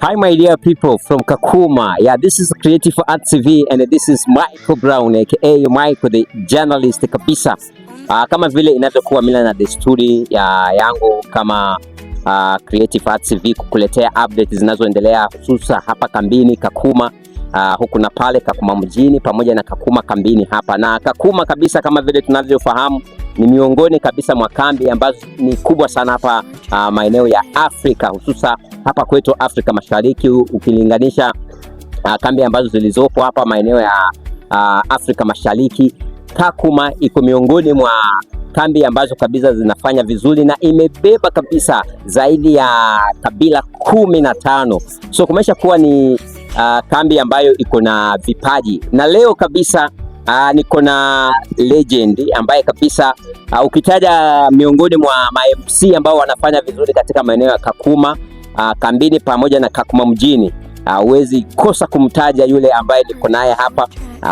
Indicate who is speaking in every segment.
Speaker 1: Hi my dear people from Kakuma. Yeah, this is Creative Art TV and this is Michael Brown aka Michael the journalist kabisa. Kama vile inavyokuwa mila na desturi yangu kama Creative Art TV kukuletea updates zinazoendelea hususa hapa kambini Kakuma, huku na pale Kakuma mjini pamoja na Kakuma kambini hapa. Na Kakuma kabisa kama vile tunavyofahamu ni miongoni kabisa mwa kambi ambazo ni kubwa sana hapa maeneo ya Afrika, hususa hapa kwetu Afrika Mashariki ukilinganisha kambi ambazo zilizopo hapa maeneo ya Afrika Mashariki. Kakuma iko miongoni mwa kambi ambazo kabisa zinafanya vizuri na imebeba kabisa zaidi ya kabila 15. So kumesha kuwa ni kambi ambayo iko na vipaji, na leo kabisa niko na legend ambaye kabisa ukitaja miongoni mwa MC ambao wanafanya vizuri katika maeneo ya Kakuma kambini pamoja na Kakuma mjini, huwezi kosa kumtaja yule ambaye niko naye hapa.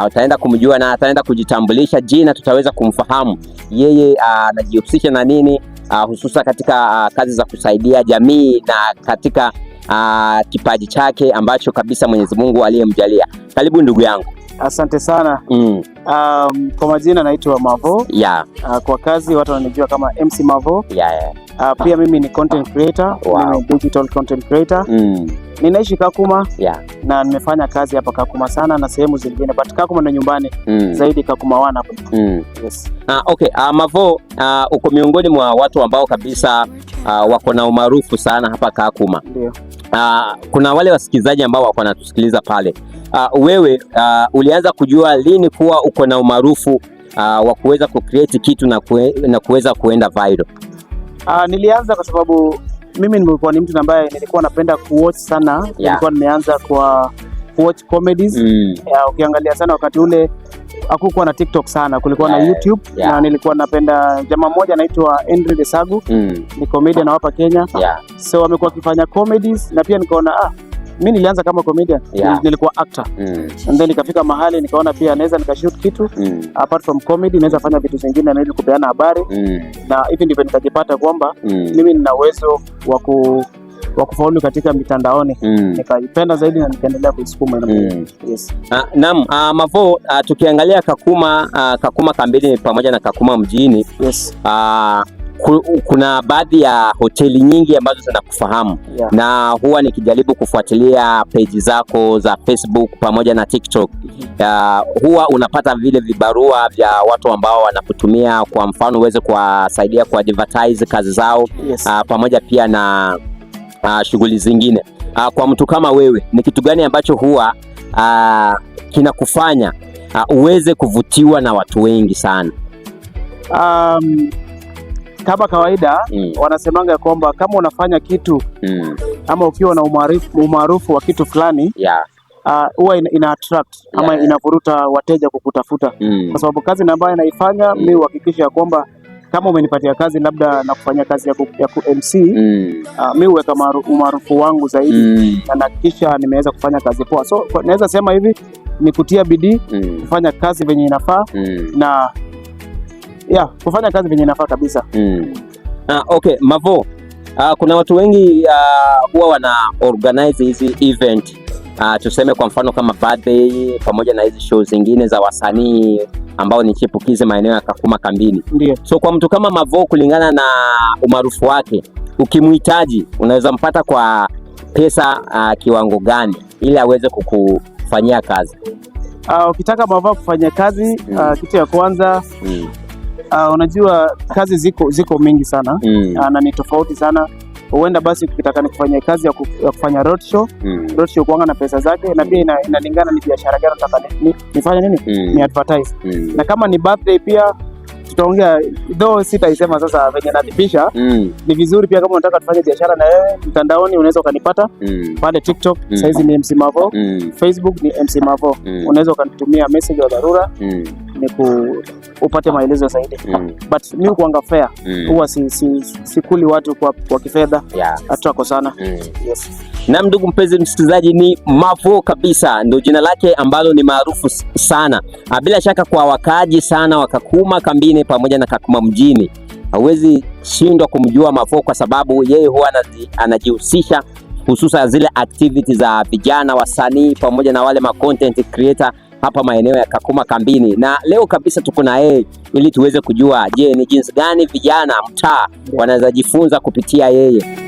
Speaker 1: Utaenda kumjua na ataenda kujitambulisha jina, tutaweza kumfahamu yeye anajihusisha na nini hususa katika kazi za kusaidia jamii na katika kipaji chake ambacho kabisa Mwenyezi Mungu aliyemjalia. Karibu ndugu yangu.
Speaker 2: Asante sana. Kwa majina naitwa Mavo.
Speaker 1: Yeah.
Speaker 2: Kwa kazi watu wananijua kama MC Mavo.
Speaker 1: Yeah.
Speaker 2: Pia mimi ni content creator.
Speaker 1: Wow.
Speaker 2: Mimi digital content creator. Ninaishi Kakuma.
Speaker 1: Yeah.
Speaker 2: Na nimefanya kazi hapa Kakuma sana na sehemu zingine, but Kakuma ndo nyumbani. Zaidi Kakuma wana hapo. Yes.
Speaker 1: Okay, Mavo, uko miongoni mwa watu ambao kabisa wako na umaarufu sana hapa Kakuma.
Speaker 2: Ndio.
Speaker 1: Kuna wale wasikilizaji ambao wako wanatusikiliza pale. Wewe ulianza kujua lini kuwa uko na umaarufu wa kuweza kucreate kitu na kuweza kuenda viral?
Speaker 2: Nilianza kwa sababu mimi nilikuwa ni mtu ambaye nilikuwa napenda kuwatch sana.
Speaker 1: Yeah.
Speaker 2: Nilikuwa nimeanza kwa watch comedies. Ukiangalia sana wakati ule hakukuwa na TikTok sana, kulikuwa na YouTube. Na nilikuwa napenda jamaa mmoja anaitwa Henry Desagu. Ni comedian hapa Kenya. So amekuwa akifanya comedies na pia nikaona mimi nilianza kama comedian. Nilikuwa actor. And then nikafika mahali nikaona pia naweza nikashoot kitu apart from comedy, naweza fanya vitu vingine na ili kupeana habari. Na hivi ndivyo nikajipata kwamba mimi nina uwezo wa kufaulu katika mitandaoni. Nikaipenda zaidi na nikaendelea kuisukuma. Yes.
Speaker 1: Naam, Mavo, tukiangalia Kakuma kambini pamoja na Kakuma mjini.
Speaker 2: Yes.
Speaker 1: Kuna baadhi ya hoteli nyingi ambazo zinakufahamu. Na huwa nikijaribu kufuatilia page zako za Facebook pamoja na TikTok, huwa unapata vile vibarua vya watu ambao wanakutumia, kwa mfano uweze kuwasaidia ku advertise kazi zao.
Speaker 2: Yes.
Speaker 1: Pamoja pia na shughuli zingine. Kwa mtu kama wewe, ni kitu gani ambacho huwa kinakufanya uweze kuvutiwa na watu wengi sana?
Speaker 2: Kama kawaida wanasemanga kwamba kama unafanya kitu ama ukiwa na umaarufu wa kitu fulani, huwa ina attract ama inavuruta wateja kukutafuta. Kwa sababu kazi ambayo naifanya mimi uhakikisha kwamba kama umenipatia kazi labda na kufanya kazi ya MC, mimi huweka umaarufu wangu zaidi na nahakikisha nimeweza kufanya kazi poa. So naweza sema hivi ni kutia bidii, kufanya kazi venye inafaa na kufanya kazi venye inafaa kabisa.
Speaker 1: Okay, Mavo, kuna watu wengi huwa wana organize hizi event, tuseme kwa mfano kama birthday pamoja na hizi show zingine za wasanii ambao ni chipukizi maeneo ya Kakuma kambini.
Speaker 2: Ndio.
Speaker 1: So kwa mtu kama Mavo, kulingana na umaarufu wake, ukimhitaji unaweza mpata kwa pesa kiwango gani ili aweze kukufanyia kazi?
Speaker 2: Ukitaka Mavo kufanya kazi, kitu ya kwanza unajua kazi ziko mingi sana. Na ni tofauti sana. Huenda basi ukitaka nikufanyia kazi ya kufanya roadshow, roadshow kuanga na pesa zake, na pia inalingana ni biashara gani nataka nifanye nini, ni advertise. Na kama ni birthday pia tutaongea, though sitaisema sasa venye nalipisha. Ni vizuri pia kama unataka tufanye biashara na wewe mtandaoni, unaweza ukanipata pale TikTok, saizi ni MC Mavo, Facebook ni MC Mavo. Unaweza ukanitumia message ya dharura ni upate maelezo zaidi. But mimi kuanga fair, huwa sikuli watu kwa kifedha. Hatuko sana. Yes.
Speaker 1: Na ndugu mpenzi msikilizaji, ni Mavo kabisa ndio jina lake ambalo ni maarufu sana. Bila shaka kwa wakaaji sana wa Kakuma kambini pamoja na Kakuma mjini, hauwezi shindwa kumjua Mavo kwa sababu yeye huwa anajihusisha hususa zile activities za vijana wasanii pamoja na wale ma content creator hapa maeneo ya Kakuma kambini. Na leo kabisa tuko na yeye ili tuweze kujua, je, ni jinsi gani vijana mtaa wanaweza jifunza kupitia yeye.